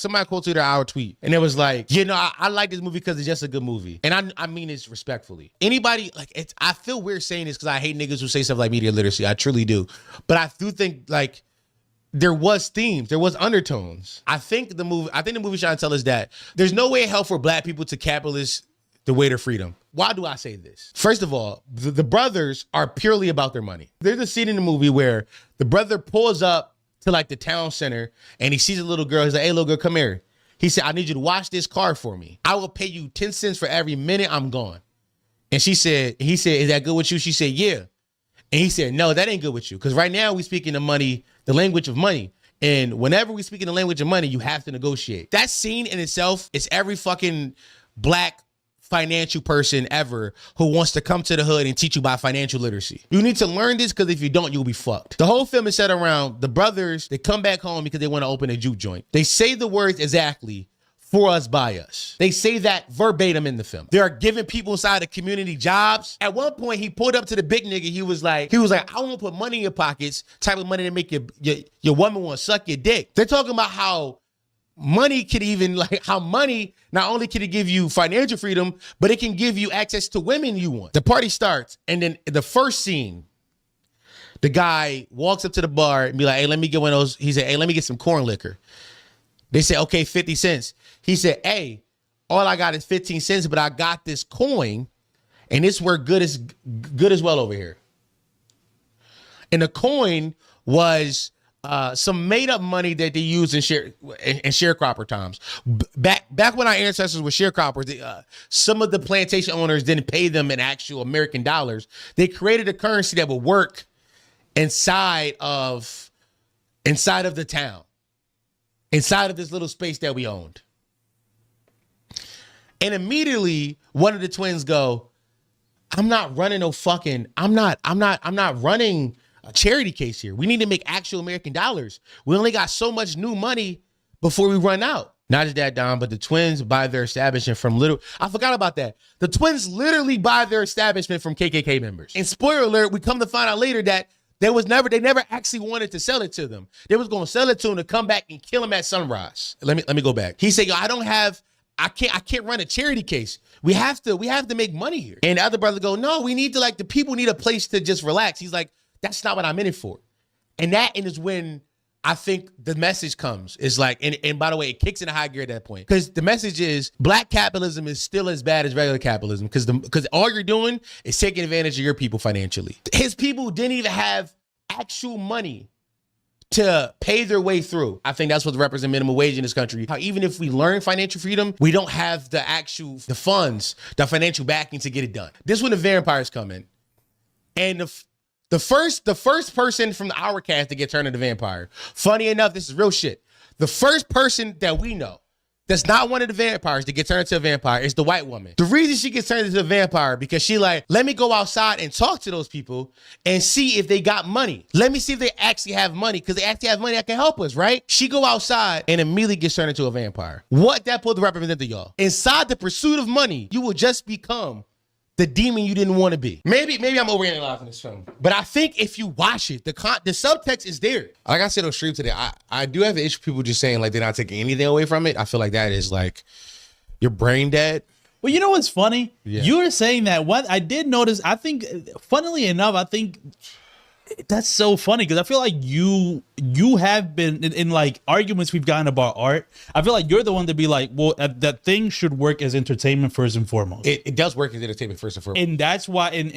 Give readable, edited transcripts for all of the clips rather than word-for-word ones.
somebody quoted our tweet, and it was like, I like this movie because it's just a good movie, and I mean this respectfully. Anybody like I feel weird saying this because I hate niggas who say stuff like media literacy. I truly do, but I do think like there was themes, there was undertones. I think the movie trying to tell us that there's no way in hell for black people to capitalist the way to freedom. Why do I say this? First of all, the brothers are purely about their money. There's a scene in the movie where the brother pulls up to like the town center and he sees a little girl. He's like, hey, little girl, come here. He said, I need you to wash this car for me. I will pay you 10 cents for every minute I'm gone. And he said, is that good with you? She said, yeah. And he said, no, that ain't good with you. Because right now we speaking the money, the language of money. And whenever we speak in the language of money, you have to negotiate. That scene in itself is every fucking black financial person ever who wants to come to the hood and teach you about financial literacy. You need to learn this because if you don't, you'll be fucked. The whole film is set around the brothers. They come back home because they want to open a juke joint. They say the words exactly, for us, by us. They say that verbatim in the film. They are giving people inside the community jobs. At one point, he pulled up to the big nigga. He was like, I want to put money in your pockets, type of money to make your woman want to suck your dick. They're talking about how money could even, like, how money, not only can it give you financial freedom, but it can give you access to women you want. The party starts, and then the first scene, the guy walks up to the bar and be like, hey, let me get one of those. He said, hey, let me get some corn liquor. They said, okay, 50 cents. He said, hey, all I got is 15 cents, but I got this coin, and it's worth good as well over here. And the coin was some made up money that they used in sharecropper times. Back when our ancestors were sharecroppers, some of the plantation owners didn't pay them in actual American dollars. They created a currency that would work inside of the town, inside of this little space that we owned. And immediately one of the twins go, I'm not running a charity case here. We need to make actual American dollars. We only got so much new money before we run out. Not just that, Don, but the twins buy their establishment from I forgot about that. The twins literally buy their establishment from KKK members. And spoiler alert, we come to find out later that they never actually wanted to sell it to them. They was going to sell it to them to come back and kill them at sunrise. Let me go back. He said, yo, I can't run a charity case. We have to make money here. And the other brother go, no, we need to, like, the people need a place to just relax. He's like, that's not what I'm in it for. And that is when I think the message comes. It's like, and by the way, it kicks into high gear at that point. Because the message is black capitalism is still as bad as regular capitalism. Because all you're doing is taking advantage of your people financially. His people didn't even have actual money to pay their way through. I think that's what represents minimum wage in this country. How even if we learn financial freedom, we don't have the funds, the financial backing to get it done. This is when the vampires come in. And the first person from our cast to get turned into vampire. Funny enough, this is real shit. The first person that we know that's not one of the vampires to get turned into a vampire is the white woman. The reason she gets turned into a vampire because she like, let me go outside and talk to those people and see if they got money. Let me see if they actually have money, because they actually have money that can help us, right? She go outside and immediately gets turned into a vampire. What that put to represent to y'all? Inside the pursuit of money, you will just become the demon you didn't want to be. Maybe I'm overanalyzing this film, but I think if you watch it, the subtext is there. Like I said on stream today, I do have an issue with people just saying like they're not taking anything away from it. I feel like that is like you're brain dead. Well, you know what's funny? Yeah. You were saying that. What I did notice, I think, funnily enough, I think that's so funny because I feel like you have been in like arguments we've gotten about art. I feel like you're the one to be like, well, that thing should work as entertainment first and foremost. It does work as entertainment first and foremost, and that's why, and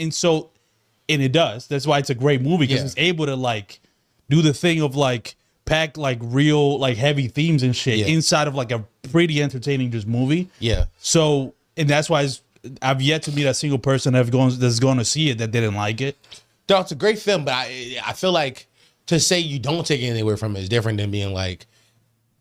it does. That's why it's a great movie, because it's able to like do the thing of like pack like real like heavy themes and shit inside of like a pretty entertaining just movie. Yeah. So, and that's why I've yet to meet a single person that's going to see it that didn't like it. No, it's a great film, but I feel like to say you don't take anything away from it is different than being like,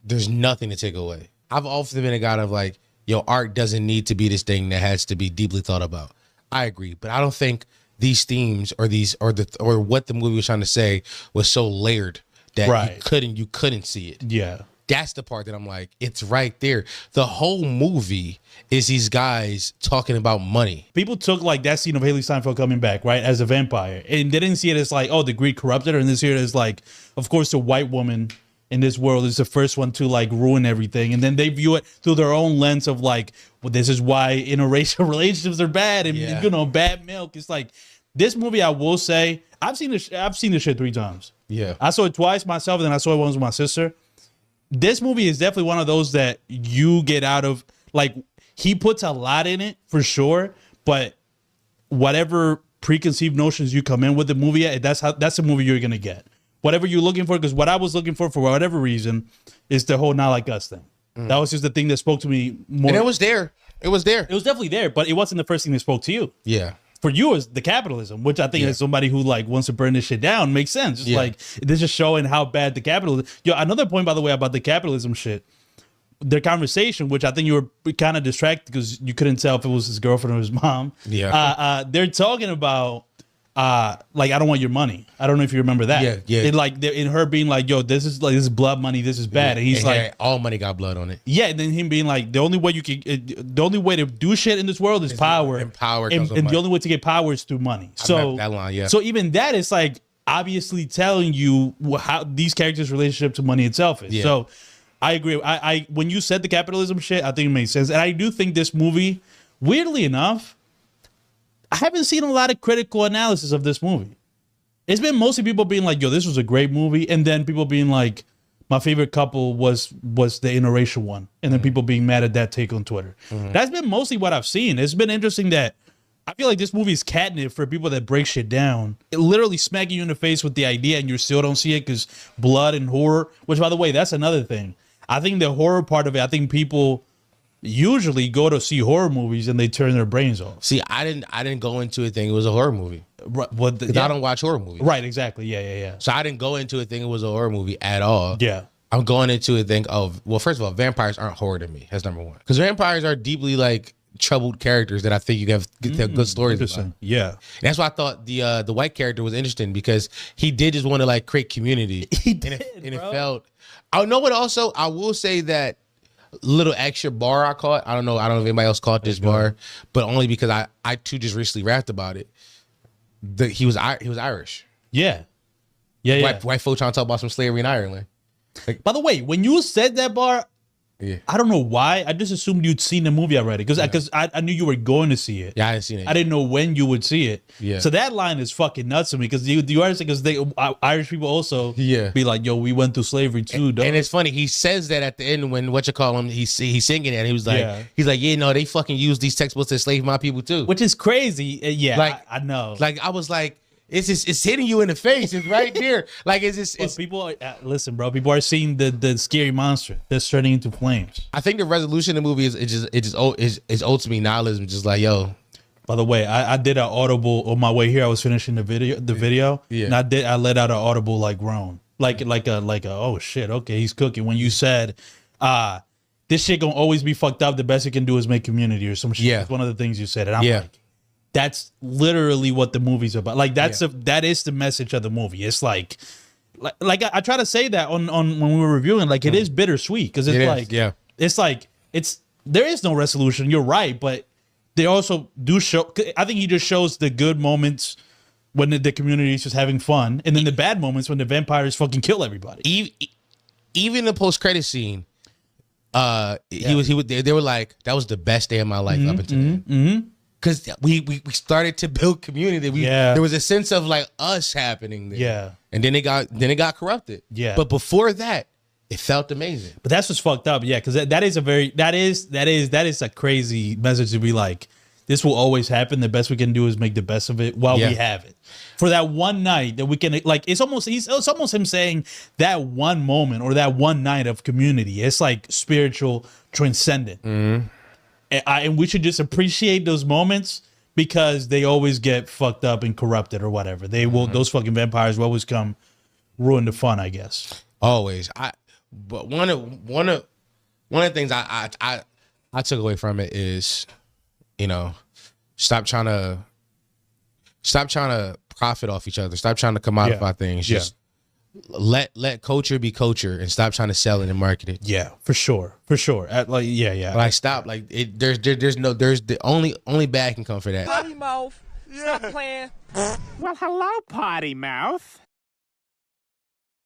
there's nothing to take away. I've often been a guy of like, yo, art doesn't need to be this thing that has to be deeply thought about. I agree, but I don't think these themes or what the movie was trying to say was so layered that you couldn't see it. Yeah. That's the part that I'm like, it's right there. The whole movie is these guys talking about money. People took like that scene of Haley Steinfeld coming back, right, as a vampire, and they didn't see it as like, oh, the greed corrupted her, and this here is like, of course, the white woman in this world is the first one to like ruin everything, and then they view it through their own lens of like, well, this is why interracial relationships are bad, and you know, bad milk. It's like this movie. I will say, I've seen this shit 3 times. Yeah, I saw it twice myself, and then I saw it once with my sister. This movie is definitely one of those that you get out of. Like, he puts a lot in it for sure, but whatever preconceived notions you come in with the movie, that's the movie you're gonna get. Whatever you're looking for, because what I was looking for whatever reason, is the whole "not like us" thing. That was just the thing that spoke to me more. And it was there. It was there. It was definitely there, but it wasn't the first thing that spoke to you. Yeah. For you, is the capitalism, which I think as somebody who like wants to burn this shit down makes sense. It's like this is showing how bad the capitalism. Yo, another point, by the way, about the capitalism shit. Their conversation, which I think you were kind of distracted because you couldn't tell if it was his girlfriend or his mom. Yeah. They're talking about like, I don't want your money. I don't know if you remember that. Yeah. In her being like, yo, this is blood money. This is bad. And he's like, all money got blood on it. Yeah. And then him being like, the only way to do shit in this world is power. And power. And the only way to get power is through money. So that line, So even that is like obviously telling you how these characters' relationship to money itself is. Yeah. So I agree. I when you said the capitalism shit, I think it makes sense. And I do think this movie, weirdly enough, I haven't seen a lot of critical analysis of this movie. It's been mostly people being like, yo, this was a great movie. And then people being like, my favorite couple was the interracial one. And then people being mad at that take on Twitter. That's been mostly what I've seen. It's been interesting that I feel like this movie is catnip for people that break shit down. It literally smacking you in the face with the idea and you still don't see it because blood and horror, which, by the way, that's another thing. I think the horror part of it, I think people usually go to see horror movies and they turn their brains off. See, I didn't go into it thinking it was a horror movie. Right, well, I don't watch horror movies. Right, exactly. Yeah. So I didn't go into it thinking it was a horror movie at all. Yeah. I'm going into it thinking, well, first of all, vampires aren't horror to me. That's number one. Because vampires are deeply like troubled characters that I think you can get good stories about. Yeah. And that's why I thought the white character was interesting, because he did just want to like create community. He did, and it felt. I know what. Also, I will say that little extra bar I caught. I don't know if anybody else caught this bar, but only because I too just recently rapped about it. He was Irish. Yeah. White folk trying to talk about some slavery in Ireland. Like, by the way, when you said that bar, I don't know why. I just assumed you'd seen the movie already because I knew you were going to see it. Yeah, I hadn't seen it. I didn't know when you would see it. Yeah. So that line is fucking nuts to me because Irish people also be like, yo, we went through slavery too, dog. And it's funny. He says that at the end when he's singing it. And he was like, yeah, no, they fucking use these textbooks to enslave my people too. Which is crazy. Yeah, like, I know. Like I was like, it's hitting you in the face. It's right there. Like it's people are, listen, bro. People are seeing the scary monster that's turning into flames. I think the resolution of the movie is ultimately nihilism. Just like, yo. By the way, I did an audible on my way here. I was finishing the video. Yeah. And I let out an audible like groan, like a oh shit, okay, he's cooking. When you said, this shit gonna always be fucked up. The best you can do is make community or some shit. Yeah. That's one of the things you said, and I'm like. That's literally what the movie's about. Like that is the message of the movie. It's like I try to say that on when we were reviewing, like it is bittersweet because it's there is no resolution. You're right, but they also do show. I think he just shows the good moments when the community is just having fun, and then the bad moments when the vampires fucking kill everybody. Even the post credit scene, they were like, that was the best day of my life up until then. Because we started to build community. There was a sense of like us happening there. Yeah. And then it got corrupted. Yeah. But before that, it felt amazing. But that's what's fucked up. Yeah, because that is a crazy message to be like, this will always happen. The best we can do is make the best of it while we have it. For that one night that we can, like, it's almost him saying that one moment or that one night of community. It's like spiritual, transcendent. Mm-hmm. And we should just appreciate those moments because they always get fucked up and corrupted or whatever. They will. Those fucking vampires will always come ruin the fun, I guess. Always. But one of the things I took away from it is, stop trying to profit off each other. Stop trying to commodify things. Just let culture be culture and stop trying to sell it and market it. Yeah, for sure. Like stop. Like there's the only bad can come for that. Potty mouth. Stop playing. Well, hello, potty mouth.